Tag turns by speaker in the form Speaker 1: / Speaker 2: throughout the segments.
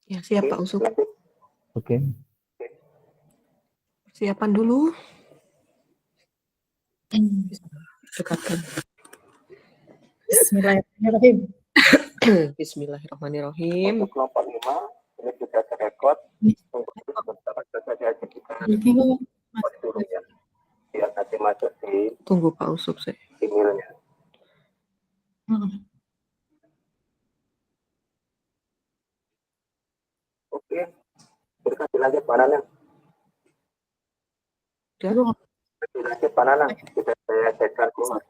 Speaker 1: Ya, siap Pak Usuk.
Speaker 2: Oke.
Speaker 1: Persiapan dulu. Dekatkan.
Speaker 3: Bismillahirrahmanirrahim.
Speaker 1: Bismillahirrahmanirrahim.
Speaker 2: Untuk kelompok 5, ini sudah terekod. Biar nanti masuk di
Speaker 1: Tunggu Pak Usuk saya.
Speaker 2: emailnya. Oke, kita lanjut banana.
Speaker 1: Udah?
Speaker 2: Lanjut banana. Kita saya setkan keluar.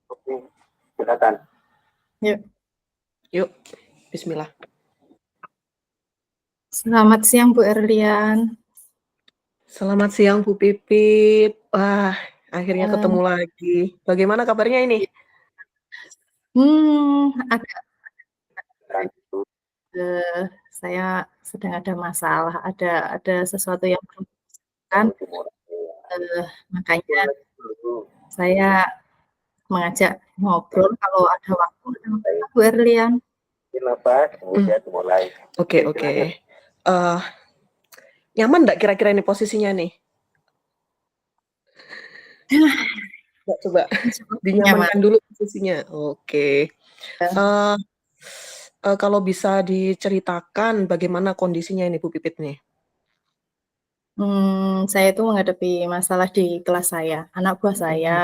Speaker 2: Oke, silakan.
Speaker 1: Yuk, bismillah.
Speaker 3: Selamat siang Bu Erlian.
Speaker 1: Selamat siang Bu Pipit. Wah, akhirnya ketemu lagi. Bagaimana kabarnya ini?
Speaker 3: Agak saya sedang ada masalah, ada sesuatu yang kan, makanya saya mengajak ngobrol kalau ada waktu Bu Erlian.
Speaker 2: Kemudian mulai.
Speaker 1: Oke. Nyaman nggak kira-kira ini posisinya nih? Coba dinyamankan dulu posisinya. Oke. Kalau bisa diceritakan bagaimana kondisinya ini Bu Pipit nih?
Speaker 3: Saya itu menghadapi masalah di kelas saya. Anak buah saya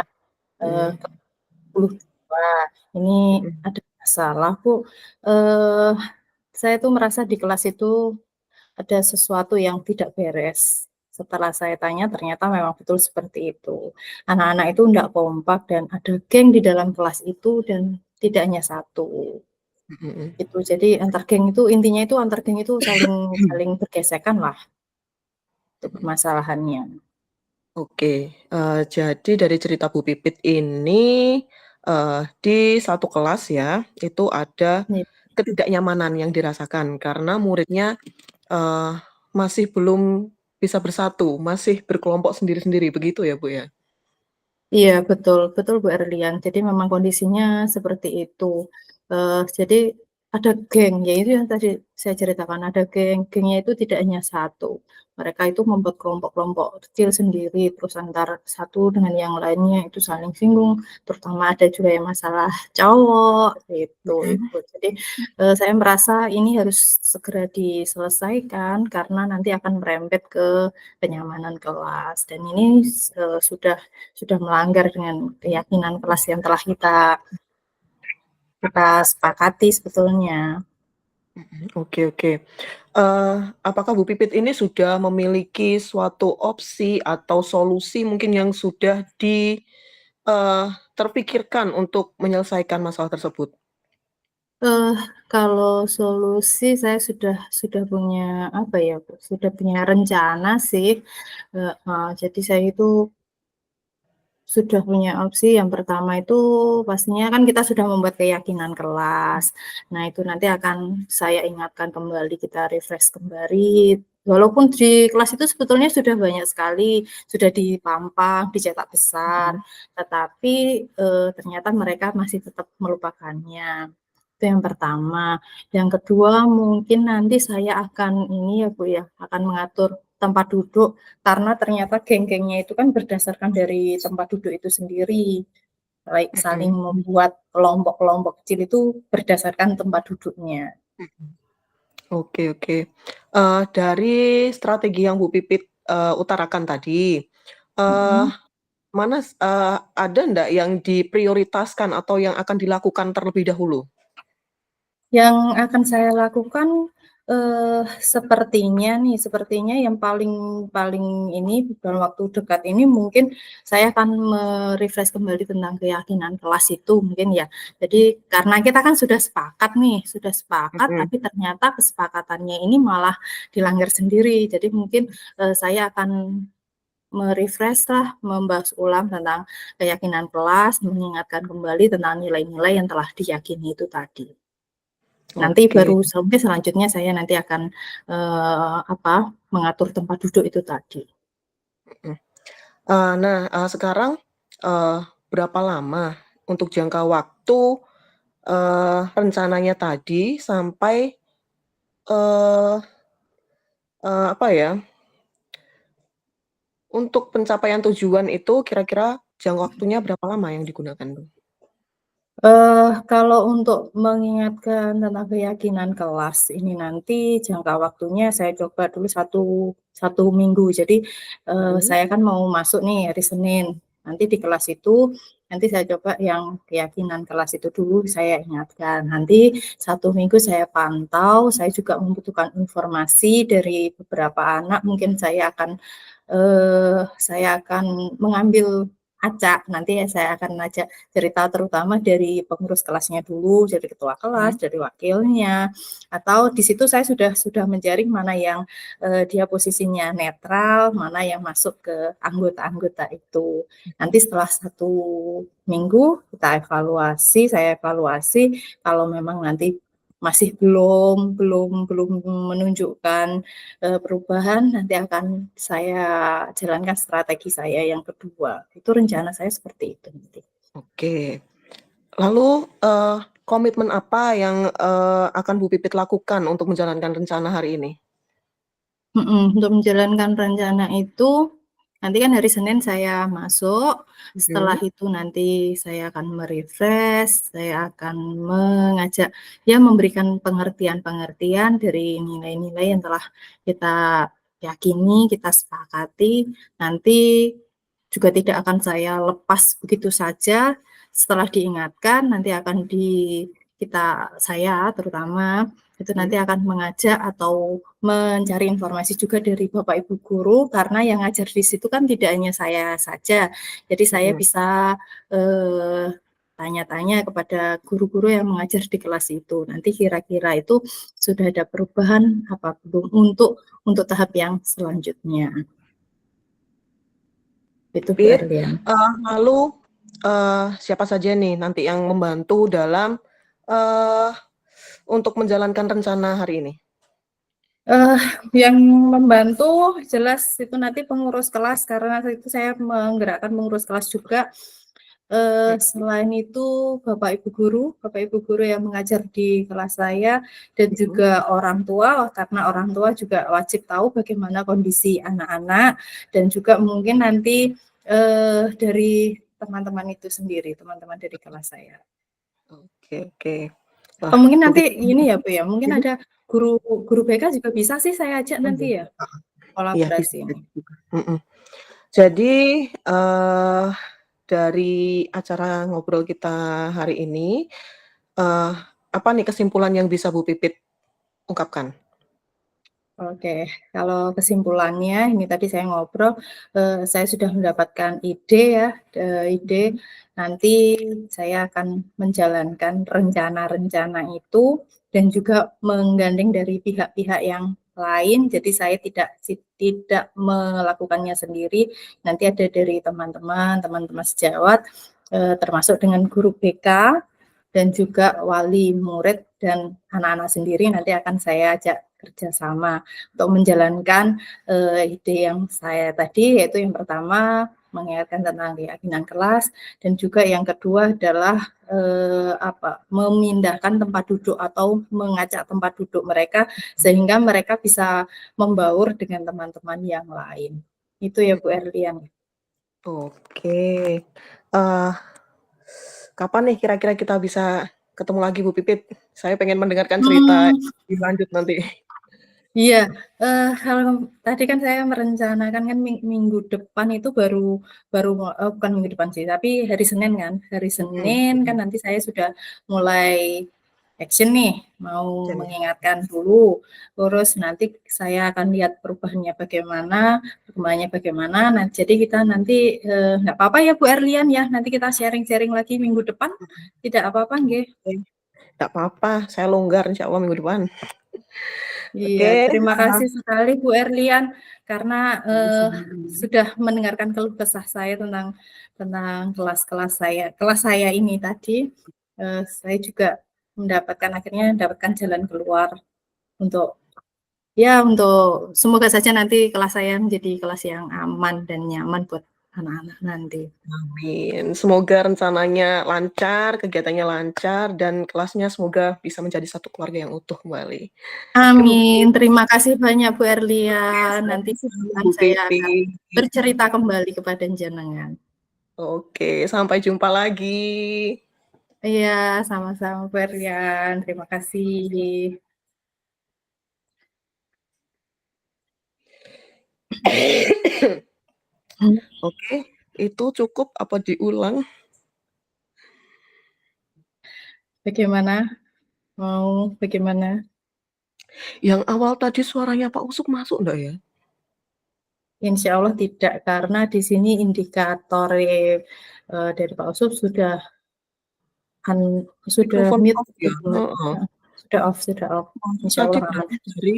Speaker 3: 10 ini ada masalah Bu. Saya tuh merasa di kelas itu ada sesuatu yang tidak beres. Setelah saya tanya ternyata memang betul seperti itu. Anak-anak itu tidak kompak dan ada geng di dalam kelas itu dan tidak hanya satu. Itu jadi antar geng itu intinya itu antar geng itu saling bergesekan lah itu permasalahannya.
Speaker 1: Oke, jadi dari cerita Bu Pipit ini di satu kelas ya itu ada ketidaknyamanan yang dirasakan karena muridnya masih belum bisa bersatu, masih berkelompok sendiri-sendiri begitu ya Bu ya?
Speaker 3: Iya betul Bu Erlian. Jadi memang kondisinya seperti itu. Jadi ada geng, ya itu yang tadi saya ceritakan, ada gengnya itu tidak hanya satu. Mereka itu membuat kelompok-kelompok kecil sendiri, terus antar satu dengan yang lainnya itu saling singgung, terutama ada juga yang masalah cowok, gitu. Jadi saya merasa ini harus segera diselesaikan karena nanti akan merembet ke kenyamanan kelas. Dan ini sudah melanggar dengan keyakinan kelas yang telah kita sepakati sebetulnya.
Speaker 1: Oke. Apakah Bu Pipit ini sudah memiliki suatu opsi atau solusi mungkin yang sudah terpikirkan untuk menyelesaikan masalah tersebut?
Speaker 3: Kalau solusi saya sudah punya apa ya, sudah punya rencana sih. Jadi saya itu sudah punya opsi. Yang pertama itu pastinya kan kita sudah membuat keyakinan kelas. Nah, itu nanti akan saya ingatkan kembali, kita refresh kembali. Walaupun di kelas itu sebetulnya sudah banyak sekali, sudah dipampang, dicetak besar, tetapi ternyata mereka masih tetap melupakannya. Itu yang pertama. Yang kedua mungkin nanti saya akan ini ya Bu ya, akan mengatur tempat duduk karena ternyata geng-gengnya itu kan berdasarkan dari tempat duduk itu sendiri. Saling membuat kelompok-kelompok kecil itu berdasarkan tempat duduknya.
Speaker 1: Oke. Dari strategi yang Bu Pipit utarakan tadi, ada enggak yang diprioritaskan atau yang akan dilakukan terlebih dahulu?
Speaker 3: Yang akan saya lakukan sepertinya yang paling ini dalam waktu dekat ini mungkin saya akan refresh kembali tentang keyakinan kelas itu mungkin ya. Jadi karena kita kan sudah sepakat, tapi ternyata kesepakatannya ini malah dilanggar sendiri. Jadi mungkin saya akan refresh lah, membahas ulang tentang keyakinan kelas, mengingatkan kembali tentang nilai-nilai yang telah diyakini itu tadi. Nanti baru sampai selanjutnya saya nanti akan mengatur tempat duduk itu tadi.
Speaker 1: Sekarang berapa lama untuk jangka waktu rencananya tadi sampai, eee apa ya, untuk pencapaian tujuan itu kira-kira jangka waktunya berapa lama yang digunakan tuh?
Speaker 3: Kalau untuk mengingatkan tentang keyakinan kelas ini nanti jangka waktunya saya coba dulu satu minggu. Jadi,
Speaker 1: Mhm.
Speaker 3: saya kan mau masuk nih hari Senin, nanti di kelas itu, nanti saya coba yang keyakinan kelas itu dulu saya ingatkan. Nanti 1 minggu saya pantau, saya juga membutuhkan informasi dari beberapa anak, mungkin saya akan mengambil acak, nanti ya saya akan ajak cerita terutama dari pengurus kelasnya dulu, dari ketua kelas,
Speaker 1: Mhm.
Speaker 3: dari wakilnya, atau di situ saya sudah menjaring mana yang, dia posisinya netral, mana yang masuk ke anggota-anggota itu. Nanti setelah 1 minggu saya evaluasi, kalau memang nanti masih belum menunjukkan, perubahan, nanti akan saya jalankan strategi saya yang kedua. Itu rencana saya seperti itu nanti.
Speaker 1: Oke. Lalu, komitmen apa yang, akan Bu Pipit lakukan untuk menjalankan rencana hari ini?
Speaker 3: Untuk menjalankan rencana itu, nanti kan hari Senin saya masuk, setelah
Speaker 1: Mhm.
Speaker 3: itu nanti saya akan saya akan mengajak, ya memberikan pengertian-pengertian dari nilai-nilai yang telah kita yakini, kita sepakati, nanti juga tidak akan saya lepas begitu saja, setelah diingatkan nanti akan saya terutama, itu nanti
Speaker 1: Mhm.
Speaker 3: akan mengajak atau mencari informasi juga dari Bapak Ibu guru, karena yang ngajar di situ kan tidak hanya saya saja. Jadi saya
Speaker 1: Mhm.
Speaker 3: bisa, tanya-tanya kepada guru-guru yang mengajar di kelas itu. Nanti kira-kira itu sudah ada perubahan apa belum untuk tahap yang selanjutnya. Itu Bu
Speaker 1: Pit,
Speaker 3: Erlian.
Speaker 1: lalu, siapa saja nih nanti yang membantu dalam, eee, untuk menjalankan rencana hari ini?
Speaker 3: Eee, yang membantu jelas itu nanti pengurus kelas, karena itu saya menggerakkan pengurus kelas juga.
Speaker 1: Mhm.
Speaker 3: Selain itu Bapak Ibu guru yang mengajar di kelas saya dan
Speaker 1: Mhm.
Speaker 3: juga orang tua, karena orang tua juga wajib tahu bagaimana kondisi anak-anak dan juga mungkin nanti, dari teman-teman itu sendiri, teman-teman dari kelas saya.
Speaker 1: Oke oke.
Speaker 3: Atau
Speaker 1: Wah,
Speaker 3: mungkin
Speaker 1: Bu
Speaker 3: nanti
Speaker 1: Pipit
Speaker 3: ini ya, Bu, ya, mungkin
Speaker 1: mhm,
Speaker 3: ada guru guru BK juga bisa sih saya ajak
Speaker 1: oh
Speaker 3: nanti
Speaker 1: iya,
Speaker 3: ya,
Speaker 1: heeh, iya bisa
Speaker 3: kolaborasi ini.
Speaker 1: jadi juga, mhm. Jadi, eee, dari acara ngobrol kita hari ini, eee, apa nih kesimpulan yang bisa Bu Pipit ungkapkan?
Speaker 3: Oke, kalau kesimpulannya ini tadi saya ngobrol, saya sudah mendapatkan ide ya, ide
Speaker 1: Mhm.
Speaker 3: nanti saya akan menjalankan rencana-rencana itu dan juga menggandeng dari pihak-pihak yang lain, jadi saya tidak melakukannya sendiri, nanti ada dari teman-teman sejawat, termasuk dengan guru BK dan juga wali murid dan anak-anak sendiri nanti akan saya ajak kerjasama untuk menjalankan, ide yang saya tadi, yaitu yang pertama mengingatkan tentang keyakinan kelas dan juga yang kedua adalah, memindahkan tempat duduk atau mengacak tempat duduk mereka sehingga mereka bisa membaur dengan teman-teman yang lain. Itu ya Bu
Speaker 1: Mhm.
Speaker 3: Erlian.
Speaker 1: Oke, eee, kapan nih kira-kira kita bisa ketemu lagi Bu Pipit? Saya pengen mendengarkan cerita
Speaker 3: Mmm.
Speaker 1: lebih lanjut nanti.
Speaker 3: Iya, kalau tadi kan saya merencanakan kan minggu depan itu baru baru bukan minggu depan sih, tapi hari Senin kan. Hari
Speaker 1: Mhm
Speaker 3: Senin kan
Speaker 1: mhm.
Speaker 3: nanti saya sudah mulai action nih, mau
Speaker 1: Jen
Speaker 3: mengingatkan dulu, terus nanti saya akan lihat perubahannya bagaimana, perkembangannya bagaimana. Nah, jadi kita nanti, nggak apa-apa ya Bu Erlian ya, nanti kita sharing-sharing lagi minggu depan,
Speaker 1: mhm,
Speaker 3: tidak apa-apa nggih?
Speaker 1: oke, nggak apa-apa, saya longgar insyaallah minggu depan.
Speaker 3: Iya,
Speaker 1: Oke,
Speaker 3: terima kasih sekali Bu Erlian karena,
Speaker 1: sama-sama.
Speaker 3: sudah mendengarkan keluh kesah saya tentang tentang kelas saya ini tadi. Saya juga akhirnya mendapatkan jalan keluar untuk untuk semoga saja nanti kelas saya menjadi kelas yang aman dan nyaman buat anak-anak nanti.
Speaker 1: Amin. Semoga rencananya lancar, kegiatannya lancar, dan kelasnya semoga bisa menjadi satu keluarga yang utuh kembali. Kan Bu
Speaker 3: Amin.
Speaker 1: Pipit.
Speaker 3: Terima kasih banyak Bu
Speaker 1: Oke,
Speaker 3: Erlian. Nanti
Speaker 1: sama-sama
Speaker 3: kapan
Speaker 1: Bu
Speaker 3: saya akan
Speaker 1: Pipit.
Speaker 3: bercerita kembali kepada jenengan.
Speaker 1: Oke, sampai jumpa lagi.
Speaker 3: Iya, sama-sama Bu Erlian. Terima kasih.
Speaker 1: Oke, itu cukup apa diulang?
Speaker 3: Bagaimana? Mau bagaimana?
Speaker 1: Yang awal tadi suaranya Pak Usuk masuk enggak ya?
Speaker 3: Insya Allah tidak, karena di sini indikator dari Pak Usuf sudah
Speaker 1: Mikrofon
Speaker 3: mute,
Speaker 1: off ya? Heeh.
Speaker 3: sudah off. Insya
Speaker 1: Tadi
Speaker 3: Allah aman.
Speaker 1: berarti dari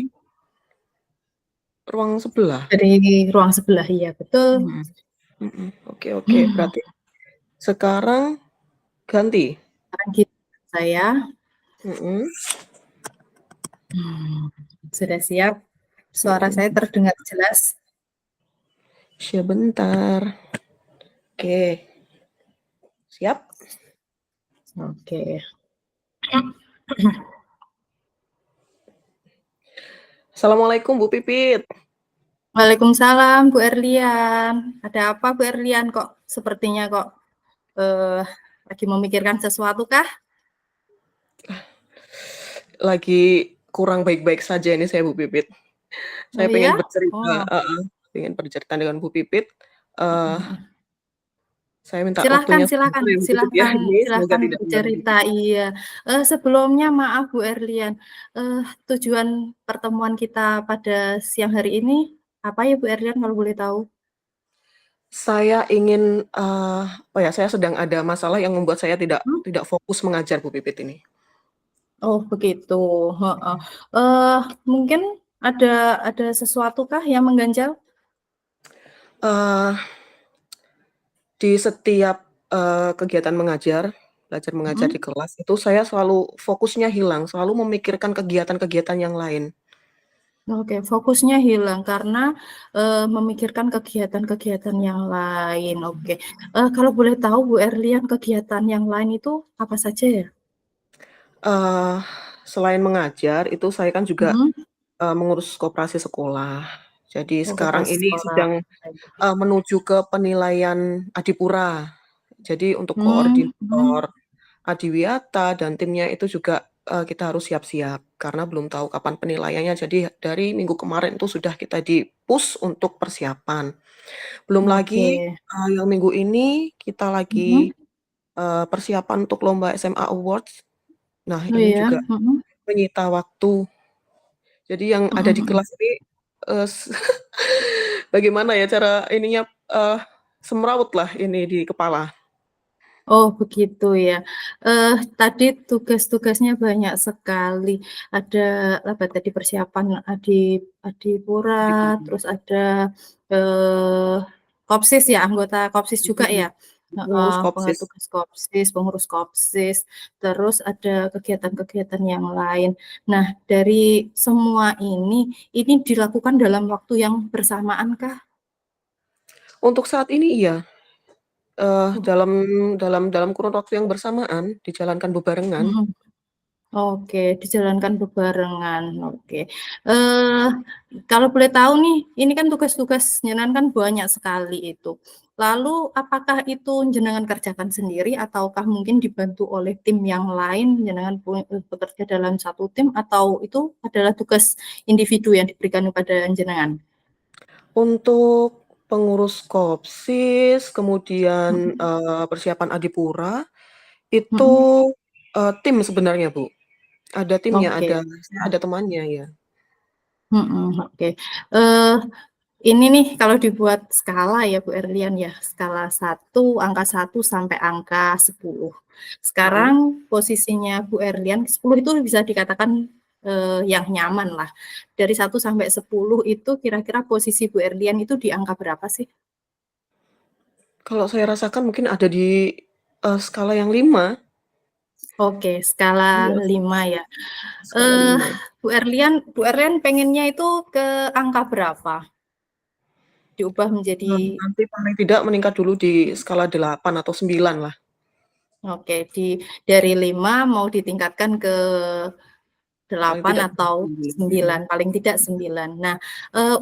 Speaker 1: ruang sebelah?
Speaker 3: Dari ruang sebelah, iya betul.
Speaker 1: Oke, oke. Berarti sekarang ganti?
Speaker 3: Sekarang gitu saya.
Speaker 1: Mhm.
Speaker 3: Sudah siap? Suara saya terdengar jelas?
Speaker 1: Sebentar. Oke. Siap?
Speaker 3: Oke.
Speaker 1: Assalamualaikum Bu Pipit.
Speaker 3: Waalaikumsalam Bu Erlian. Ada apa Bu Erlian kok sepertinya kok lagi memikirkan sesuatu kah?
Speaker 1: Lagi kurang baik-baik saja ini saya Bu Pipit.
Speaker 3: Oh
Speaker 1: Saya pengen
Speaker 3: ya?
Speaker 1: bercerita,
Speaker 3: Oh.
Speaker 1: pengen bercerita dengan Bu Pipit. Saya minta
Speaker 3: Silahkan,
Speaker 1: waktunya sebentar ya Bu Pipit ya. Ini semoga
Speaker 3: silahkan
Speaker 1: tidak mengganggu.
Speaker 3: bercerita. Iya. Sebelumnya maaf Bu Erlian, tujuan pertemuan kita pada siang hari ini apa ya Bu Erlian kalau boleh tahu?
Speaker 1: Saya ingin, oh ya, saya sedang ada masalah yang membuat saya tidak fokus mengajar Bu Pipit ini.
Speaker 3: Oh begitu, heeh. Mungkin ada sesuatu kah yang mengganjal?
Speaker 1: Di setiap, kegiatan mengajar, belajar mengajar di kelas, itu saya selalu fokusnya hilang, selalu memikirkan kegiatan-kegiatan yang lain.
Speaker 3: Oke, fokusnya hilang karena, memikirkan kegiatan-kegiatan yang lain, oke. Kalau boleh tahu Bu Erlian kegiatan yang lain itu apa saja ya?
Speaker 1: Eee, Selain mengajar, itu saya kan juga,
Speaker 3: Mhm.
Speaker 1: mengurus koperasi sekolah. Jadi
Speaker 3: Oh,
Speaker 1: sekarang
Speaker 3: koperasi
Speaker 1: ini
Speaker 3: sekolah.
Speaker 1: sedang, menuju ke penilaian Adipura. Jadi untuk
Speaker 3: Mhm.
Speaker 1: koordinator Adiwiyata dan timnya itu juga, kita harus siap-siap karena belum tahu kapan penilaiannya. Jadi dari minggu kemarin itu sudah kita di-push untuk persiapan. Belum
Speaker 3: Oke.
Speaker 1: lagi, yang minggu ini kita lagi,
Speaker 3: Mhm.
Speaker 1: persiapan untuk lomba SMA Awards. Nah,
Speaker 3: Oh
Speaker 1: ini
Speaker 3: ya?
Speaker 1: juga
Speaker 3: Mhm.
Speaker 1: menyita waktu. Jadi yang ada di kelas ini, eee, s bagaimana ya cara ininya, semrawutlah ini di kepala.
Speaker 3: Oh begitu ya. Tadi tugas-tugasnya banyak sekali. Ada apa tadi persiapan Adipura,
Speaker 1: Adipura.
Speaker 3: terus ada, eee, Kopsis ya, anggota Kopsis juga
Speaker 1: Mhm.
Speaker 3: ya? Heeh,
Speaker 1: Pengurus Kopsis.
Speaker 3: tugas Kopsis, pengurus Kopsis, terus ada kegiatan-kegiatan yang lain. Nah, dari semua ini dilakukan dalam waktu yang bersamankah?
Speaker 1: Untuk saat ini iya.
Speaker 3: Oh,
Speaker 1: Dalam kurun waktu yang bersamaan, dijalankan bebarengan.
Speaker 3: mhm. Oke, dijalankan bebarengan, oke. Eee, Kalau boleh tahu nih, ini kan tugas-tugas jenengan kan banyak sekali itu. Lalu apakah itu jenengan kerjakan sendiri ataukah mungkin dibantu oleh tim yang lain, jenengan bekerja dalam satu tim atau itu adalah tugas individu yang diberikan kepada jenengan?
Speaker 1: Untuk pengurus Kopsis, kemudian,
Speaker 3: Mhm,
Speaker 1: persiapan Adipura, itu,
Speaker 3: mhm.
Speaker 1: tim sebenarnya, Bu. Ada timnya,
Speaker 3: Oke,
Speaker 1: saya ada temannya, ya.
Speaker 3: oke. Eee Ini nih kalau dibuat skala ya Bu Erlian ya, skala angka 1 sampai angka 10.
Speaker 1: Mhm.
Speaker 3: Sekarang posisinya Bu Erlian, 10 itu bisa dikatakan, yang nyaman lah. Dari 1 sampai 10 itu kira-kira posisi Bu Erlian itu di angka berapa sih?
Speaker 1: Kalau saya rasakan mungkin ada di, skala yang 5.
Speaker 3: Oke, skala
Speaker 1: Iya,
Speaker 3: 5 ya.
Speaker 1: skala
Speaker 3: Eee,
Speaker 1: 5.
Speaker 3: Bu Erlian pengennya itu ke angka berapa? diubah menjadi
Speaker 1: Nanti paling tidak meningkat dulu di skala 8 atau 9 lah.
Speaker 3: Oke, dari 5 mau ditingkatkan ke
Speaker 1: Paling
Speaker 3: 8
Speaker 1: tidak
Speaker 3: atau
Speaker 1: 9.
Speaker 3: 9, paling tidak 9. Nah,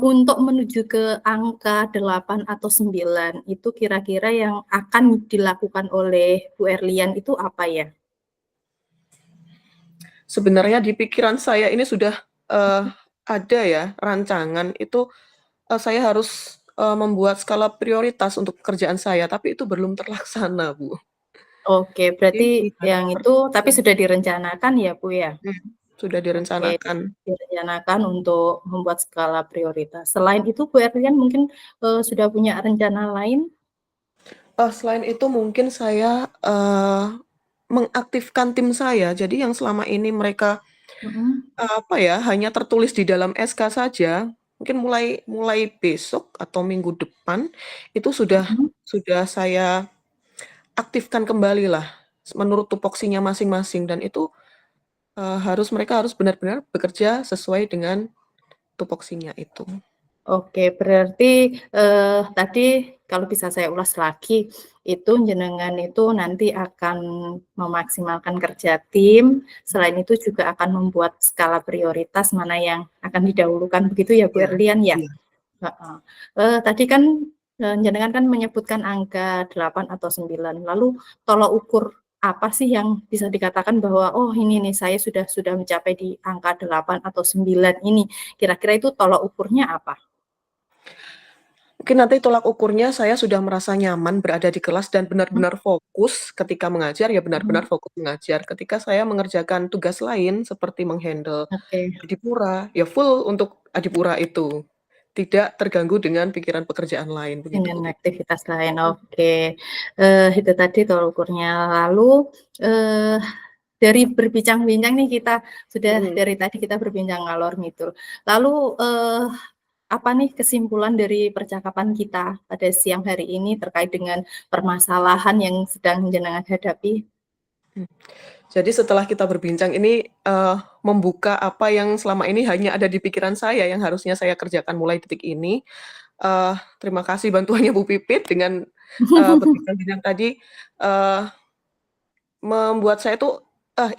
Speaker 3: untuk menuju ke angka 8 atau 9 itu kira-kira yang akan dilakukan oleh Bu Erlian itu apa ya?
Speaker 1: Sebenarnya di pikiran saya ini sudah, ada ya rancangan itu, saya harus, membuat skala prioritas untuk pekerjaan saya, tapi itu belum terlaksana, Bu.
Speaker 3: Oke,
Speaker 1: Jadi
Speaker 3: berarti
Speaker 1: tinggal
Speaker 3: yang itu tapi
Speaker 1: seperti
Speaker 3: sudah direncanakan ya, Bu, ya?
Speaker 1: sudah
Speaker 3: Oke,
Speaker 1: direncanakan.
Speaker 3: direncanakan untuk membuat skala prioritas. Selain itu Bu Erlian mungkin, sudah punya rencana lain?
Speaker 1: Selain itu mungkin saya, mengaktifkan tim saya. Jadi yang selama ini mereka,
Speaker 3: Mhm,
Speaker 1: apa ya, hanya tertulis di dalam SK saja, mungkin mulai mulai besok atau minggu depan, itu
Speaker 3: mhm.
Speaker 1: sudah saya aktifkan kembalilah, menurut tupoksinya masing-masing dan itu, mereka harus benar-benar bekerja sesuai dengan tupoksinya itu.
Speaker 3: Oke, berarti, tadi kalau bisa saya ulas lagi, itu jenengan itu nanti akan memaksimalkan kerja tim, selain itu juga akan membuat skala prioritas mana yang akan didahulukan, begitu ya Bu
Speaker 1: Iya
Speaker 3: Erlian ya?
Speaker 1: iya.
Speaker 3: Heeh. Tadi kan, jenengan kan menyebutkan angka 8 atau 9, lalu tolak ukur apa sih yang bisa dikatakan bahwa, "Oh ini nih saya sudah mencapai di angka 8 atau 9 ini." Kira-kira itu tolak ukurnya apa?
Speaker 1: Mungkin nanti tolak ukurnya saya sudah merasa nyaman berada di kelas dan
Speaker 3: Mhm,
Speaker 1: benar-benar fokus ketika mengajar, ya
Speaker 3: mhm.
Speaker 1: benar-benar fokus mengajar. Ketika saya mengerjakan tugas lain seperti meng-handle
Speaker 3: Oke,
Speaker 1: adipura, ya full untuk adipura itu. Tidak terganggu dengan pikiran pekerjaan lain, begitu
Speaker 3: dengan
Speaker 1: Bu Pipi.
Speaker 3: aktivitas lain, oke. Itu tadi tolak ukurnya. Lalu, eee, dari berbincang-bincang nih kita sudah
Speaker 1: Mhm.
Speaker 3: dari tadi kita berbincang ngalor ngidul. Lalu, apa nih kesimpulan dari percakapan kita pada siang hari ini terkait dengan permasalahan yang sedang jenengan hadapi?
Speaker 1: Mmm. Jadi setelah kita berbincang ini, membuka apa yang selama ini hanya ada di pikiran saya yang harusnya saya kerjakan mulai detik ini. Terima kasih bantuannya Bu Pipit dengan, berbincang-bincang tadi, eee, membuat saya tuh,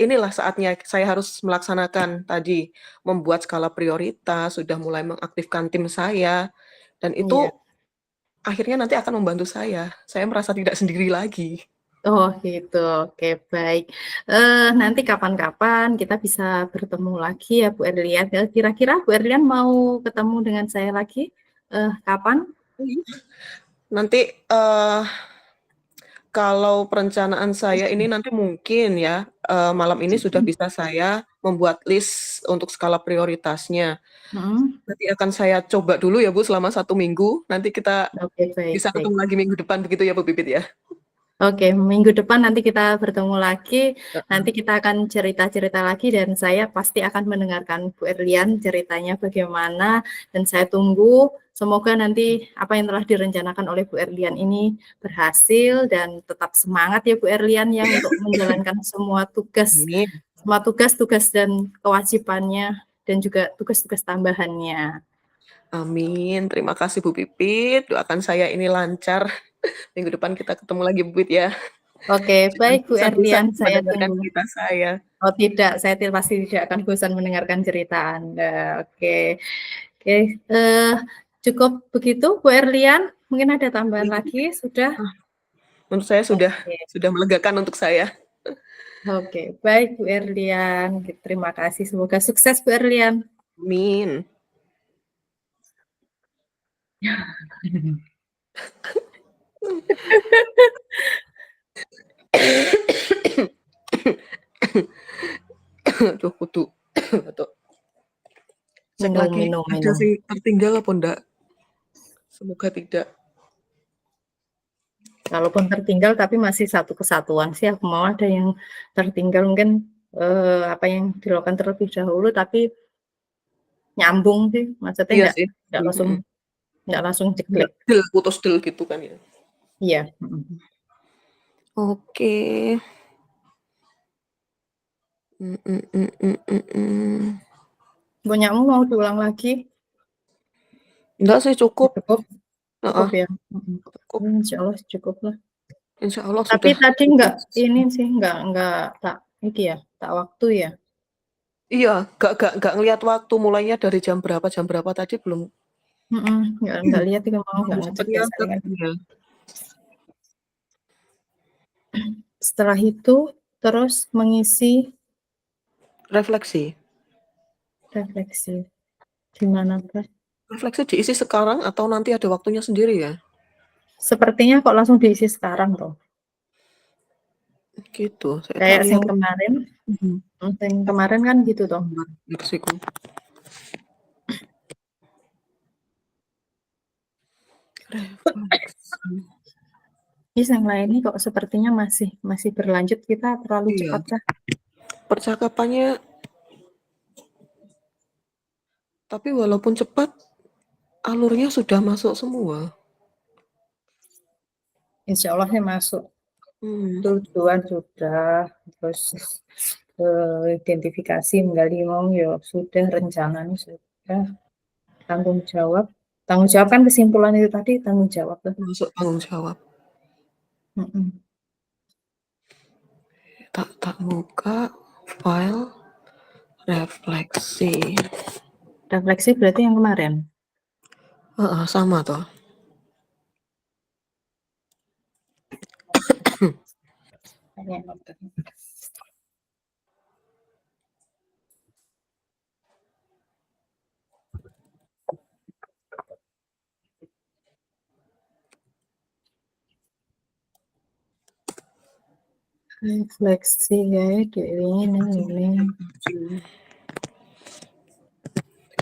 Speaker 1: inilah saatnya saya harus melaksanakan tadi, membuat skala prioritas, sudah mulai mengaktifkan tim saya, dan
Speaker 3: Iya.
Speaker 1: itu akhirnya nanti akan membantu saya. Saya merasa tidak sendiri lagi.
Speaker 3: Oh gitu, oke baik. Nanti kapan-kapan kita bisa bertemu lagi ya Bu Erlian, kira-kira Bu Erlian mau ketemu dengan saya lagi, kapan?
Speaker 1: Nanti, kalau perencanaan saya ini nanti mungkin ya, malam ini sudah
Speaker 3: Mhm,
Speaker 1: bisa saya membuat list untuk skala prioritasnya.
Speaker 3: mhm.
Speaker 1: Nanti akan saya coba dulu ya Bu selama 1 minggu, nanti kita
Speaker 3: Oke, baik
Speaker 1: bisa
Speaker 3: baik.
Speaker 1: ketemu lagi minggu depan begitu ya Bu Pipit ya?
Speaker 3: Oke, minggu depan nanti kita bertemu lagi,
Speaker 1: Heeh.
Speaker 3: nanti kita akan cerita-cerita lagi dan saya pasti akan mendengarkan Bu Erlian ceritanya bagaimana dan saya tunggu semoga nanti apa yang telah direncanakan oleh Bu Erlian ini berhasil dan tetap semangat ya Bu Erlian ya untuk menjalankan
Speaker 1: Amin.
Speaker 3: semua tugas-tugas dan kewajibannya dan juga tugas-tugas tambahannya.
Speaker 1: Amin, terima kasih Bu Pipit, doakan saya ini lancar, minggu depan kita ketemu lagi Bu Pipit ya.
Speaker 3: Oke,
Speaker 1: Jangan
Speaker 3: baik Bu
Speaker 1: bosan-bosan
Speaker 3: Erlian, saya
Speaker 1: mendengarkan
Speaker 3: tunggu.
Speaker 1: cerita saya.
Speaker 3: Oh tidak, saya pasti tidak akan bosan mendengarkan cerita Anda. Oke. Oke, cukup begitu Bu Erlian? Mungkin ada tambahan lagi, sudah?
Speaker 1: Ah, menurut saya
Speaker 3: Oke
Speaker 1: sudah melegakan untuk saya.
Speaker 3: oke, baik Bu Erlian, terima kasih, semoga sukses Bu Erlian.
Speaker 1: Amin. Aduh kudu batuk. Cek
Speaker 3: Minum
Speaker 1: lagi,
Speaker 3: minum
Speaker 1: ada
Speaker 3: minum.
Speaker 1: sih tertinggal apa ndak? Semoga tidak.
Speaker 3: Kalaupun tertinggal tapi masih satu kesatuan sih aku mau ada yang tertinggal mungkin, apa yang dilakukan terlebih dahulu tapi nyambung sih, maksudnya
Speaker 1: Iya
Speaker 3: nggak
Speaker 1: sih,
Speaker 3: nggak langsung
Speaker 1: mhm.
Speaker 3: nggak langsung
Speaker 1: Nggak
Speaker 3: jeglek.
Speaker 1: del, putus del gitu kan ya.
Speaker 3: Iya, mhm.
Speaker 1: Oke. Mhm mhm mhm.
Speaker 3: Punyamu mau diulang lagi?
Speaker 1: Enggak sih cukup.
Speaker 3: Cukup? Cukup
Speaker 1: Heeh,
Speaker 3: ya? Mhm.
Speaker 1: cukup.
Speaker 3: Insya Allah cukup lah.
Speaker 1: Insya Allah
Speaker 3: Tapi
Speaker 1: sudah
Speaker 3: tadi
Speaker 1: cukup.
Speaker 3: ini sih, enggak tak iki ya, tak waktu ya?
Speaker 1: Iya, gak ngelihat waktu mulainya dari jam berapa tadi belum
Speaker 3: Mhm, enggak lihat juga mau enggak
Speaker 1: belum
Speaker 3: ngecek
Speaker 1: sempat
Speaker 3: biasanya
Speaker 1: nyatet.
Speaker 3: kan.
Speaker 1: Iya.
Speaker 3: Setelah itu terus mengisi
Speaker 1: Refleksi.
Speaker 3: refleksi. Gimana, Kak?
Speaker 1: Refleksi diisi sekarang atau nanti ada waktunya sendiri ya?
Speaker 3: Sepertinya kok langsung diisi sekarang toh.
Speaker 1: Gitu. Saya tak
Speaker 3: Kayak
Speaker 1: lihat. Mhm.
Speaker 3: sing kemarin kan gitu toh.
Speaker 1: Leksiku. Refleksi.
Speaker 3: Yang lain ini kok sepertinya masih berlanjut, kita terlalu
Speaker 1: Iya.
Speaker 3: cepat kah?
Speaker 1: Percakapannya, tapi walaupun cepat, alurnya sudah masuk semua.
Speaker 3: Insya Allah sih masuk.
Speaker 1: Hmm.
Speaker 3: Tujuan sudah, terus identifikasi menggali mau ya sudah, rencananya sudah, tanggung jawab kan kesimpulan itu tadi tanggung jawab tuh.
Speaker 1: Masuk tanggung jawab. Tak buka file refleksi.
Speaker 3: Refleksi berarti yang kemarin.
Speaker 1: Sama toh.
Speaker 3: Refleksi ya, ini.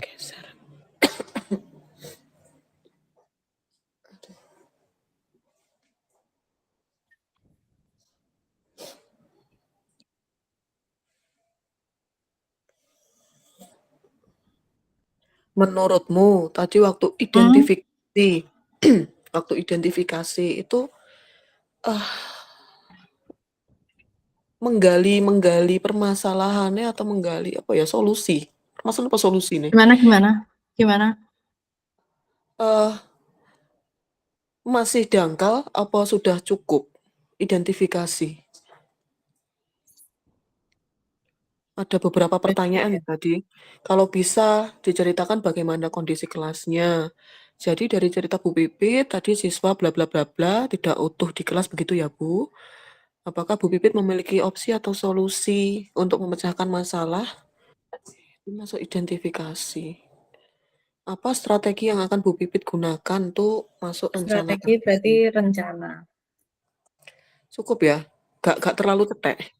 Speaker 1: Geser. Menurutmu tadi waktu identifikasi, waktu identifikasi itu menggali permasalahannya atau menggali apa ya, solusi? Masalah apa solusi nih?
Speaker 3: Gimana?
Speaker 1: Eh, masih dangkal apa sudah cukup identifikasi? Ada beberapa pertanyaan tadi. Kalau bisa diceritakan bagaimana kondisi kelasnya. Jadi dari cerita Bu Pipit, tadi siswa bla bla bla bla tidak utuh di kelas begitu ya Bu? Apakah Bu Pipit memiliki opsi atau solusi untuk memecahkan masalah? Ini masuk identifikasi. Apa strategi yang akan Bu Pipit gunakan tuh masuk rencana
Speaker 3: Strategi berarti
Speaker 1: refleksi?
Speaker 3: rencana.
Speaker 1: Cukup ya? Gak terlalu cetek?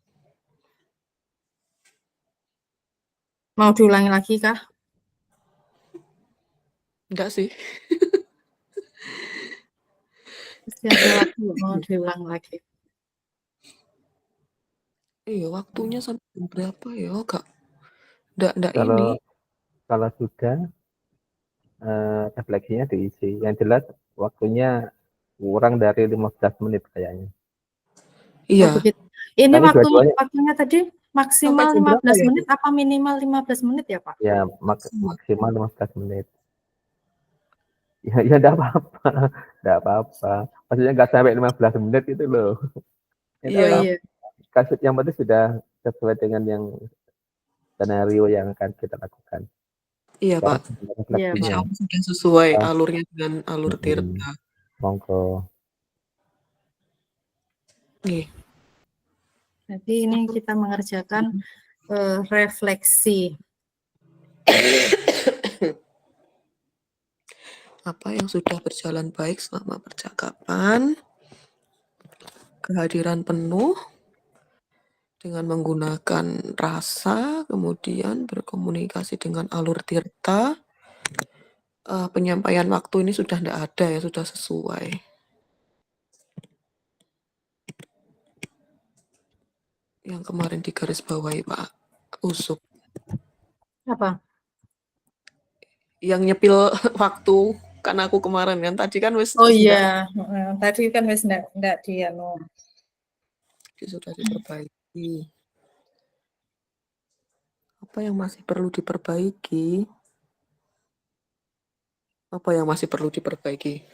Speaker 3: Mau diulangi lagi kah?
Speaker 1: Enggak sih.
Speaker 3: Masih ada waktu mau diulang lagi.
Speaker 1: Iya, waktunya sampai jam berapa ya? Enggak ini.
Speaker 2: Kalau sudah refleksinya diisi. Yang jelas waktunya kurang dari 15 menit kayaknya.
Speaker 3: Oh
Speaker 1: Iya.
Speaker 3: begitu. Ini
Speaker 2: Kayaknya dua-duanya
Speaker 3: waktunya tadi
Speaker 1: Sampai
Speaker 3: maksimal
Speaker 1: jam berapa
Speaker 3: 15
Speaker 1: ya, Bu?
Speaker 3: menit apa minimal 15 menit ya, Pak?
Speaker 2: ya
Speaker 1: Sama.
Speaker 2: maksimal 15 menit. Ya enggak apa-apa. Enggak apa-apa. Maksudnya enggak sampai 15 menit itu loh. Ya enggak
Speaker 3: Oh
Speaker 1: Iya.
Speaker 2: apa-apa.
Speaker 3: iya.
Speaker 2: Kasus yang penting sudah sesuai dengan yang skenario yang akan kita lakukan.
Speaker 1: Iya,
Speaker 2: Sekarang
Speaker 1: Pak.
Speaker 3: Iya,
Speaker 2: refleksinya.
Speaker 3: Pak.
Speaker 1: Insya Allah sudah sesuai
Speaker 2: Ah,
Speaker 1: alurnya dengan alur Tirta.
Speaker 2: monggo.
Speaker 1: Nih.
Speaker 3: Jadi ini kita mengerjakan refleksi.
Speaker 1: Apa yang sudah berjalan baik selama percakapan? Kehadiran penuh dengan menggunakan rasa, kemudian berkomunikasi dengan alur Tirta. Penyampaian waktu ini sudah tidak ada ya, sudah sesuai. Yang kemarin digarisbawahi Pak Usuk.
Speaker 3: Apa?
Speaker 1: Yang nyepil waktu kan aku kemarin kan, tadi kan
Speaker 3: Oh
Speaker 1: sudah
Speaker 3: iya, tadi kan wis ndak dia no.
Speaker 1: sudah diperbaiki. Apa yang masih perlu diperbaiki? Apa yang masih perlu diperbaiki?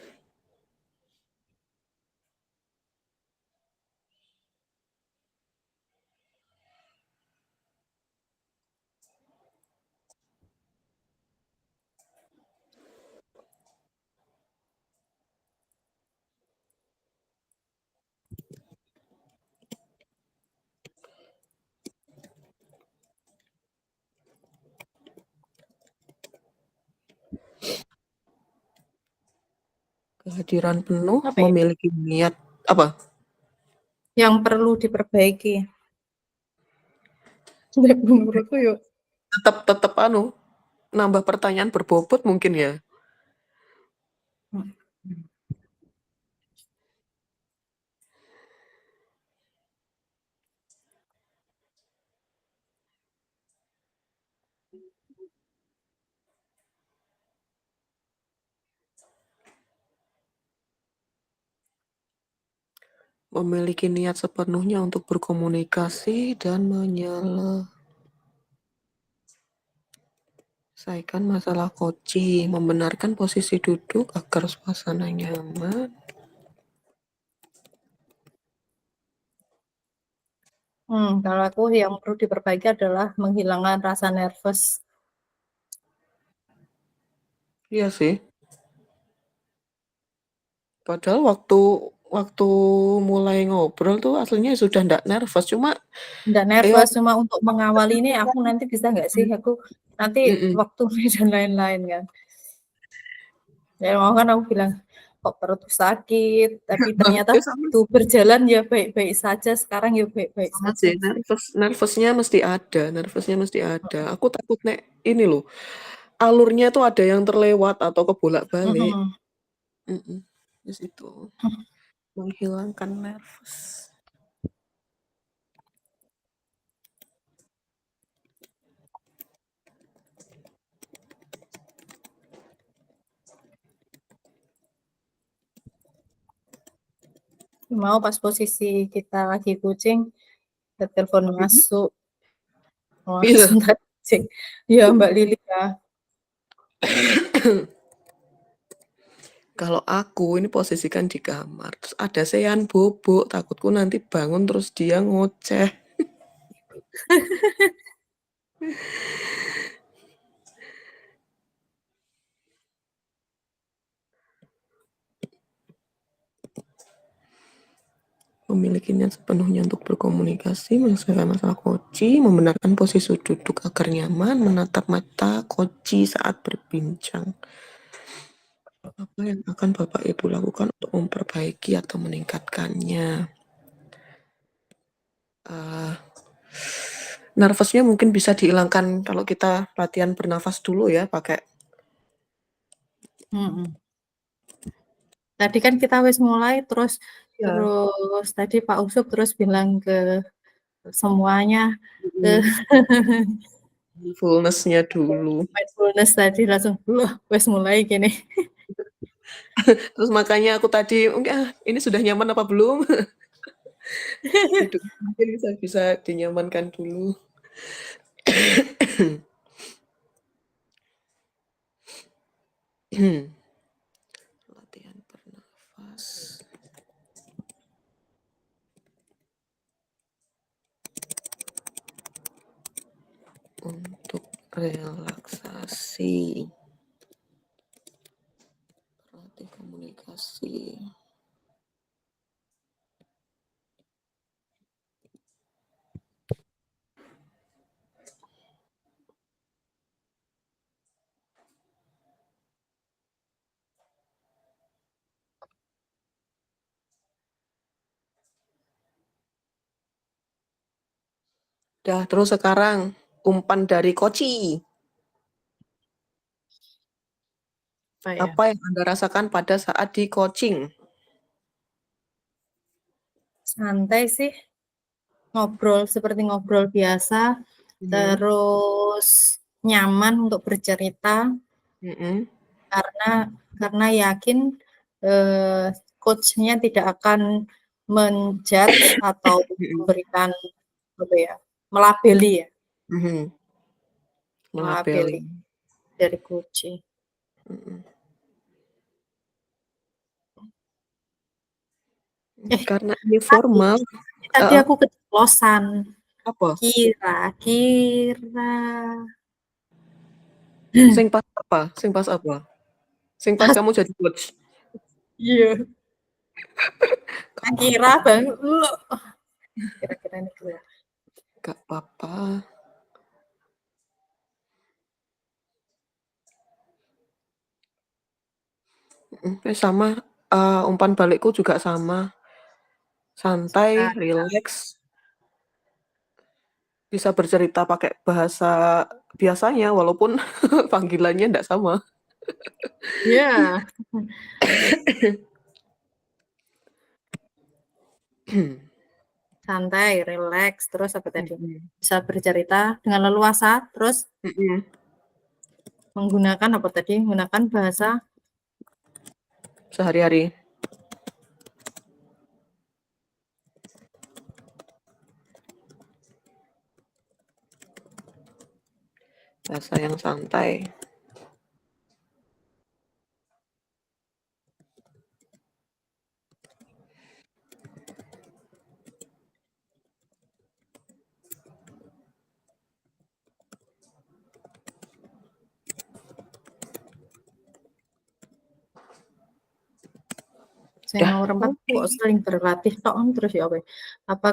Speaker 1: Kehadiran penuh,
Speaker 3: Apa ya?
Speaker 1: memiliki niat apa?
Speaker 3: Yang perlu diperbaiki. Nek menurutku yo
Speaker 1: Tetap nambah pertanyaan berbobot mungkin ya?
Speaker 3: hmm,
Speaker 1: Memiliki niat sepenuhnya untuk berkomunikasi dan menyelesaikan masalah koci, membenarkan posisi duduk agar suasana nyaman.
Speaker 3: kalau aku yang perlu diperbaiki adalah menghilangkan rasa nervous.
Speaker 1: Iya sih. Padahal waktu mulai ngobrol tuh aslinya sudah ndak nervous, cuma
Speaker 3: Nggak
Speaker 1: ya
Speaker 3: nervous, cuma untuk mengawal ini aku nanti bisa nggak sih, aku nanti
Speaker 1: mhm.
Speaker 3: waktu dan lain-lain kan. Ya mau kan aku bilang, kok perutku sakit, tapi ternyata
Speaker 1: Ya sama
Speaker 3: waktu berjalan ya baik-baik saja, sekarang ya baik-baik
Speaker 1: sama
Speaker 3: saja
Speaker 1: sih,
Speaker 3: sih.
Speaker 1: nervousnya mesti ada. Aku takut nek ini loh, alurnya tuh ada yang terlewat atau kebolak-balik.
Speaker 3: Mhm.
Speaker 1: Mhm, di situ. Menghilangkan nervous.
Speaker 3: Mau pas posisi kita lagi kucing, ada telepon
Speaker 1: Mhm.
Speaker 3: masuk,
Speaker 1: Iya.
Speaker 3: langsung tadi kucing. Ya Mbak Lili ya.
Speaker 1: Kalau aku ini posisikan di kamar, terus ada sean bobok, takutku nanti bangun terus dia ngoceh. Memiliki niat sepenuhnya untuk berkomunikasi, menyelesaikan masalah koci, membenarkan posisi duduk agar nyaman, menatap mata koci saat berbincang. Apa yang akan Bapak Ibu lakukan untuk memperbaiki atau meningkatkannya? Uh, nervousnya mungkin bisa dihilangkan kalau kita latihan bernafas dulu ya, pakai
Speaker 3: Mhm. Tadi kan kita wis mulai terus
Speaker 1: ya,
Speaker 3: terus tadi Pak Usop terus bilang ke semuanya, ke
Speaker 1: mindfulness-nya dulu.
Speaker 3: mindfulness tadi langsung, "Loh, wis mulai gini."
Speaker 1: Terus makanya aku tadi, ini sudah nyaman apa belum? Duduk mungkin bisa dinyamankan dulu. Latihan bernafas untuk relaksasi, latih komunikasi. Dah, terus sekarang umpan dari Koci.
Speaker 3: Apa ya,
Speaker 1: Apa yang Anda rasakan pada saat di coaching?
Speaker 3: santai sih, ngobrol seperti ngobrol biasa,
Speaker 1: Mhm,
Speaker 3: terus nyaman untuk bercerita
Speaker 1: mhm,
Speaker 3: karena yakin, eee, coach-nya tidak akan men-judge atau
Speaker 1: mhm,
Speaker 3: memberikan, apa ya, melabeli ya,
Speaker 1: mhm, melabeli.
Speaker 3: melabeli dari coaching.
Speaker 1: Mhm.
Speaker 3: Eh,
Speaker 1: Karena ini
Speaker 3: tadi
Speaker 1: formal,
Speaker 3: tadi
Speaker 1: heeh,
Speaker 3: aku keceplosan,
Speaker 1: apa?
Speaker 3: kira-kira
Speaker 1: Sing pas apa? Sing pas apa? Sing pas
Speaker 3: pas
Speaker 1: kamu jadi coach?
Speaker 3: iya,
Speaker 1: Gak
Speaker 3: kira
Speaker 1: apa-apa,
Speaker 3: bang loh, kira-kira ini gue.
Speaker 1: gak apa-apa. Sama Umpan balikku juga sama. Santai,
Speaker 3: Suka.
Speaker 1: rileks. Bisa bercerita pakai bahasa biasanya walaupun panggilannya ndak sama.
Speaker 3: Ya, santai, rileks, terus apa tadi?
Speaker 1: Mhm.
Speaker 3: Bisa bercerita dengan leluasa, terus
Speaker 1: Mhm.
Speaker 3: menggunakan apa tadi? Menggunakan bahasa
Speaker 1: Sehari-hari. Bahasa yang santai.
Speaker 3: saya
Speaker 1: Dah.
Speaker 3: nomor 4
Speaker 1: Oke.
Speaker 3: kok sering berlatih tok terus ya apa?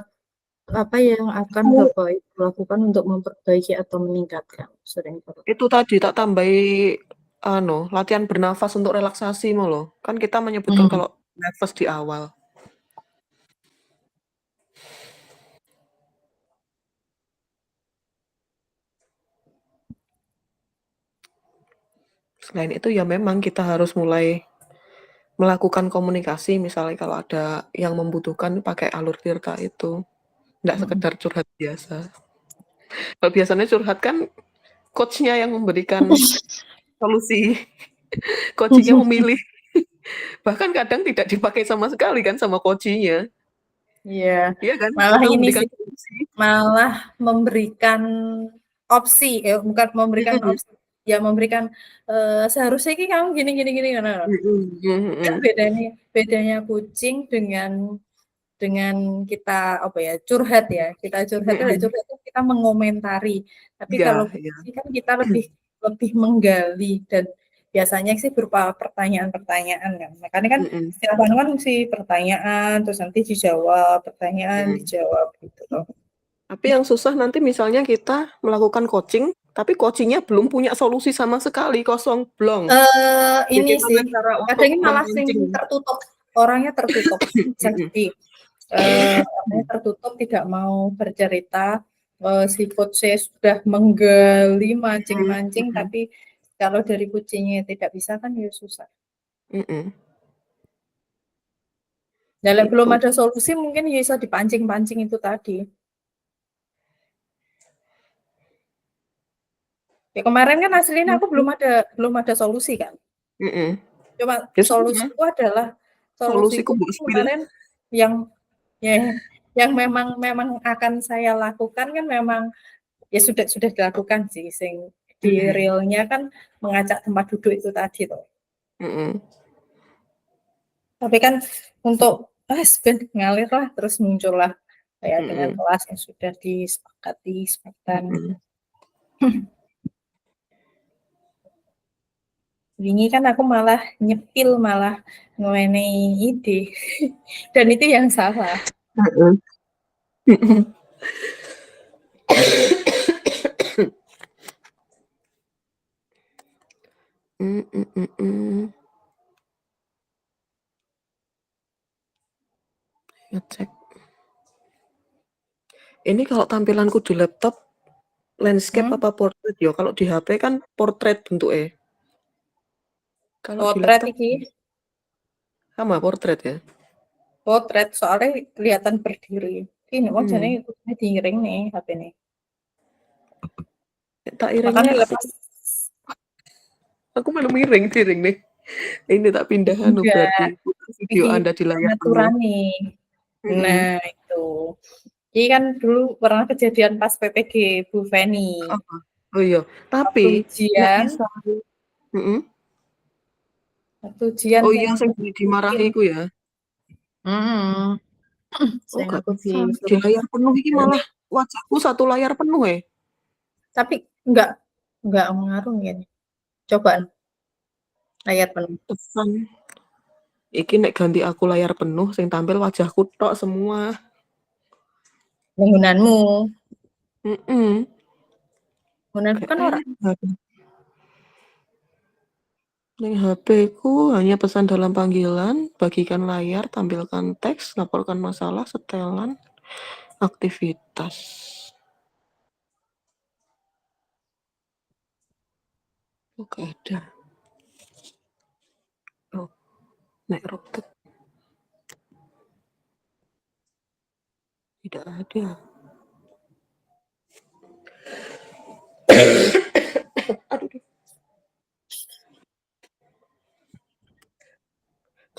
Speaker 3: Apa yang akan Bapak Ibu lakukan untuk memperbaiki atau meningkatkan sering berlatih?
Speaker 1: Itu tadi tak tambahi latihan bernafas untuk relaksasi mau loh. Kan kita menyebutkan
Speaker 3: Hmm.
Speaker 1: kalau nafas di awal. Selain itu ya memang kita harus mulai melakukan komunikasi misalnya kalau ada yang membutuhkan pakai alur tirta itu. Nggak sekedar curhat biasa. Kalau biasanya curhat kan coach-nya yang memberikan solusi. Coaching-nya memilih. Bahkan kadang tidak dipakai sama sekali kan sama coaching-nya.
Speaker 3: Iya,
Speaker 1: Iya kan?
Speaker 3: malah
Speaker 1: Kita
Speaker 3: ini
Speaker 1: memberikan
Speaker 3: sih,
Speaker 1: solusi.
Speaker 3: malah memberikan opsi, bukan memberikan
Speaker 1: Mhm.
Speaker 3: opsi, ya memberikan seharusnya ini kamu gini gini gini karena
Speaker 1: Mhm,
Speaker 3: kan
Speaker 1: mhm.
Speaker 3: bedanya kucing dengan kita apa ya curhat ya kita curhat
Speaker 1: Mhm.
Speaker 3: itu kita mengomentari tapi kalau
Speaker 1: Iya, iya.
Speaker 3: kucing kan kita lebih lebih menggali dan biasanya sih berupa pertanyaan-pertanyaan kan makanya kan
Speaker 1: Mhm,
Speaker 3: setiap anu kan mesti pertanyaan terus nanti dijawab pertanyaan
Speaker 1: mhm.
Speaker 3: dijawab gitu loh.
Speaker 1: Tapi yang susah nanti misalnya kita melakukan coaching, tapi coaching-nya belum punya solusi sama sekali, kosong blong.
Speaker 3: Ini
Speaker 1: Bagaimana
Speaker 3: sih
Speaker 1: cara
Speaker 3: kadang
Speaker 1: untuk
Speaker 3: ini malah sing
Speaker 1: memancing?
Speaker 3: tertutup orangnya tertutup bisa
Speaker 1: Mhm.
Speaker 3: jadi orangnya tertutup tidak mau bercerita si coach sudah menggali
Speaker 1: Mhm,
Speaker 3: mancing-mancing
Speaker 1: mhm,
Speaker 3: tapi kalau dari kucingnya tidak bisa kan ya susah.
Speaker 1: mhm.
Speaker 3: Kalau belum
Speaker 1: Itu.
Speaker 3: ada solusi mungkin ya bisa dipancing-pancing itu tadi. Ya kemarin kan aslinya aku belum ada solusi kan.
Speaker 1: Mhm.
Speaker 3: Cuma
Speaker 1: Ya sama,
Speaker 3: solusiku adalah
Speaker 1: solusiku
Speaker 3: solusiku
Speaker 1: mbok spill.
Speaker 3: kemarin yang ya yang memang akan saya lakukan kan memang ya sudah dilakukan sih sing di
Speaker 1: Mhm,
Speaker 3: realnya kan mengajak tempat duduk itu tadi tuh.
Speaker 1: mhm,
Speaker 3: Tapi kan untuk ben ngalir lah terus muncullah kayak dengan
Speaker 1: mhm,
Speaker 3: kelas yang sudah sepakatan.
Speaker 1: mhm.
Speaker 3: Wingi kan aku malah nyepil malah ngewenehi ide dan itu yang salah.
Speaker 1: Heeh. Mhm. Mhm, mhm. Ngecek. Ini kalau tampilanku di laptop landscape
Speaker 3: Hmm?
Speaker 1: apa portrait ya? Kalau di HP kan portrait bentuknya. Kalau di
Speaker 3: Potret
Speaker 1: laptop
Speaker 3: iki,
Speaker 1: sama portrait ya?
Speaker 3: potret soalnya kelihatan berdiri. Ini mau jadi
Speaker 1: Hmm.
Speaker 3: ikutnya diiring nih HP nih.
Speaker 1: Tak iringnya
Speaker 3: Makanya lepas
Speaker 1: aku malah miring nih. Ini tak pindah
Speaker 3: enggak
Speaker 1: berarti video
Speaker 3: iki
Speaker 1: Anda di layar penuh.
Speaker 3: pengaturan nih.
Speaker 1: Mhm.
Speaker 3: Nah, itu. Ini kan dulu pernah kejadian pas PPG Bu Feni.
Speaker 1: Apa? Oh iya,
Speaker 3: Waktu
Speaker 1: tapi nek
Speaker 3: ujian,
Speaker 1: misalnya mhm.
Speaker 3: waktu ujian
Speaker 1: Oh iya
Speaker 3: yang
Speaker 1: sing
Speaker 3: aku
Speaker 1: dimarahi
Speaker 3: bikin.
Speaker 1: iku ya?
Speaker 3: Hmm,
Speaker 1: Oh
Speaker 3: saya
Speaker 1: gak
Speaker 3: aku
Speaker 1: bisa, di
Speaker 3: disuruh
Speaker 1: layar penuh iki malah
Speaker 3: jalani.
Speaker 1: wajahku satu layar penuh
Speaker 3: Tapi enggak mengaruh ya. Coba layar penuh.
Speaker 1: Tekan. Iki nek ganti aku layar penuh sing tampil wajahku tok semua.
Speaker 3: Penggunaanmu.
Speaker 1: Mhm.
Speaker 3: Penggunaanku
Speaker 1: Kayak
Speaker 3: kan orang.
Speaker 1: enak. Ning HP-ku hanya pesan dalam panggilan, bagikan layar, tampilkan teks, laporkan masalah, setelan, aktivitas. Oh, gak ada. Oh, nek robot. Tidak ada. Aduh.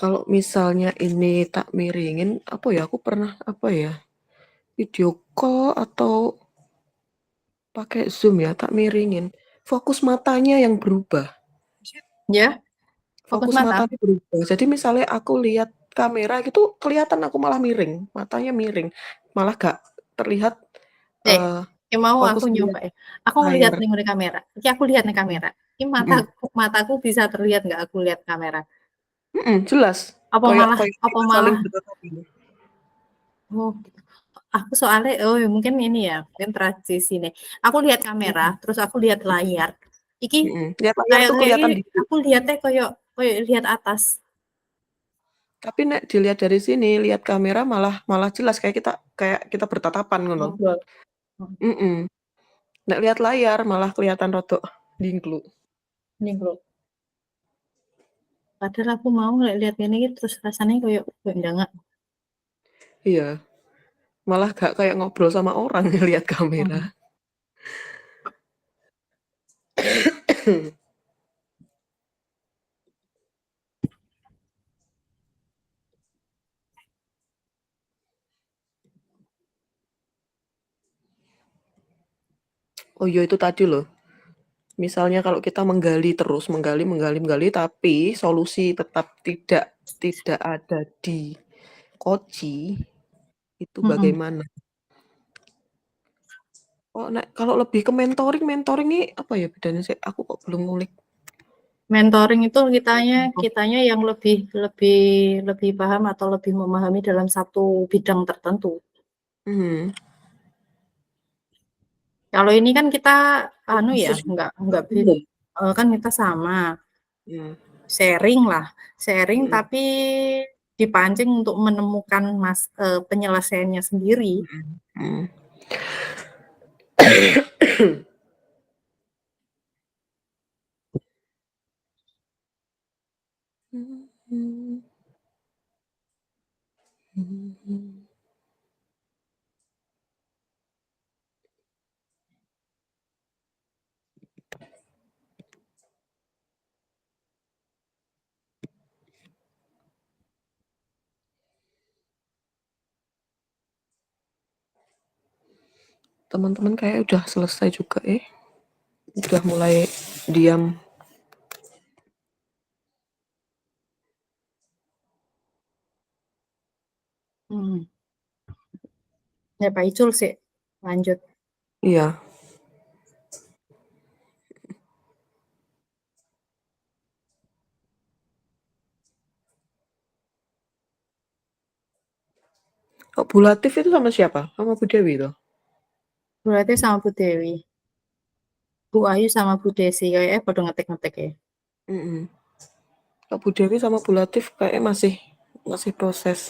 Speaker 1: Kalau misalnya ini tak miringin, apa ya? Aku pernah video call atau pakai Zoom ya, tak miringin. Fokus matanya yang berubah.
Speaker 3: Ya, fokus
Speaker 1: Fokus
Speaker 3: mata.
Speaker 1: matanya berubah. Jadi misalnya aku lihat kamera gitu kelihatan aku malah miring, matanya miring. Malah gak terlihat
Speaker 3: Mau
Speaker 1: fokus
Speaker 3: aku
Speaker 1: lihat
Speaker 3: nyoba ya. Aku ngelihat
Speaker 1: layar.
Speaker 3: nih di kamera. Iki aku lihat nih kamera. Ini
Speaker 1: Mhm.
Speaker 3: mataku bisa terlihat nggak aku lihat kamera?
Speaker 1: Jelas.
Speaker 3: Apa
Speaker 1: Kayak
Speaker 3: malah
Speaker 1: kayak
Speaker 3: apa
Speaker 1: kita saling
Speaker 3: malah
Speaker 1: bertatap gitu.
Speaker 3: oh, gitu. Aku soalnya ya mungkin ini ya, mungkin transisi nih. Aku lihat kamera,
Speaker 1: Mhm.
Speaker 3: terus aku lihat layar. Iki
Speaker 1: Lihat layar
Speaker 3: kayak
Speaker 1: tuh
Speaker 3: kayak
Speaker 1: kelihatan
Speaker 3: ini
Speaker 1: dikit.
Speaker 3: aku lihatnya kayak lihat atas.
Speaker 1: Tapi nek dilihat dari sini, lihat kamera malah jelas kayak kita bertatapan ngono.
Speaker 3: Ngobrol.
Speaker 1: Mhm. Nek lihat layar malah kelihatan rodok dingklu.
Speaker 3: Ini bro. Padahal aku mau lihat ini terus rasanya kayak enggak.
Speaker 1: Iya. Malah gak kayak ngobrol sama orang lihat kamera. Oh iya itu tadi loh. Misalnya kalau kita menggali terus, menggali, tapi solusi tetap tidak ada di Koci, itu
Speaker 3: Mm-mm.
Speaker 1: bagaimana? Oh, kalau lebih ke mentoring nih apa ya bedanya sih? Aku kok belum ngulik.
Speaker 3: Mentoring itu kitanya yang lebih paham atau lebih memahami dalam satu bidang tertentu.
Speaker 1: Mhm.
Speaker 3: Kalau ini kan kita
Speaker 1: Khusus
Speaker 3: enggak
Speaker 1: umum.
Speaker 3: kan kita sama
Speaker 1: Hmm.
Speaker 3: sharing
Speaker 1: Mhm.
Speaker 3: tapi dipancing untuk menemukan penyelesaiannya sendiri.
Speaker 1: Mhm. Teman-teman kayak udah selesai juga udah mulai diam.
Speaker 3: Ya Pak Icul sih lanjut.
Speaker 1: Iya. Oh, Bu Latif itu sama siapa? Sama Bu Dewi tuh?
Speaker 3: Berarti sama Bu Dewi. Bu Ayu sama Bu Desi kayaknya pada ngetik-ngetik ya.
Speaker 1: Mm-mm. Bu Dewi sama Bu Latif kayaknya masih proses.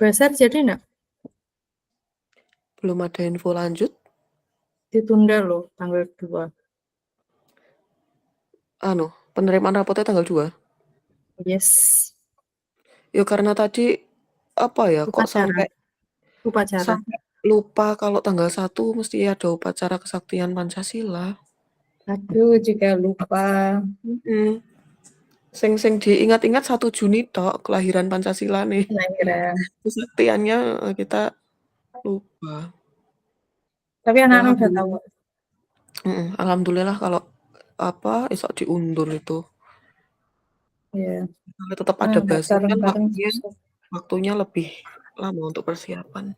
Speaker 3: Besar jadi enggak?
Speaker 1: Belum ada info lanjut.
Speaker 3: Ditunda loh tanggal 2.
Speaker 1: Penerimaan rapotnya tanggal 2.
Speaker 3: Yes.
Speaker 1: Ya karena tadi apa ya kok
Speaker 3: Upacara.
Speaker 1: sampai lupa kalau tanggal 1 mesti ada upacara kesaktian Pancasila.
Speaker 3: Aduh juga lupa.
Speaker 1: Sing diingat-ingat 1 Juni tok kelahiran Pancasila nih.
Speaker 3: Kelahiran.
Speaker 1: Kesaktiannya kita lupa.
Speaker 3: Tapi anak-anak udah tahu.
Speaker 1: Alhamdulillah. Alhamdulillah kalau esok diundur itu.
Speaker 3: Iya.
Speaker 1: Kalau tetap ada
Speaker 3: Nggak
Speaker 1: bahasan kan
Speaker 3: bareng-bareng
Speaker 1: waktunya lebih lama untuk persiapan.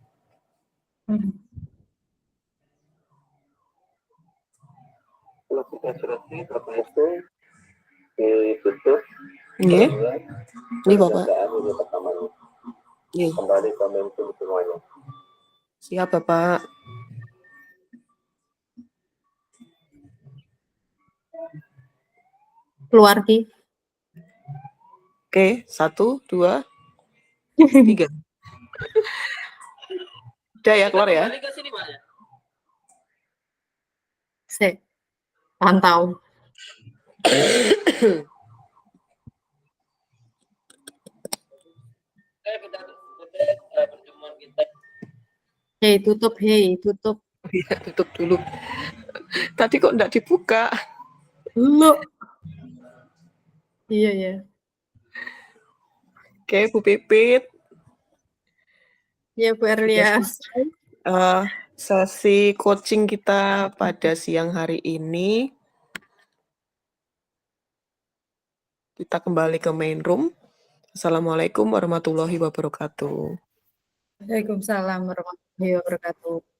Speaker 1: Nggih. Nggih, Bapak. Nggih.
Speaker 2: Kembali ke momentum semuanya.
Speaker 1: Siap, Bapak.
Speaker 3: Keluar Ki.
Speaker 1: Oke, 1, 2, 3. Udah ya, keluar ya.
Speaker 3: Sik. Pantau. Hei, tutup.
Speaker 1: Iya, tutup dulu. Tadi kok enggak dibuka?
Speaker 3: Lu. Iya ya.
Speaker 1: Oke, Bu Pipit.
Speaker 3: Iya, Bu Erlia.
Speaker 1: Sesi coaching kita pada siang hari ini. Kita kembali ke main room. Assalamualaikum warahmatullahi wabarakatuh.
Speaker 3: Waalaikumsalam warahmatullahi wabarakatuh.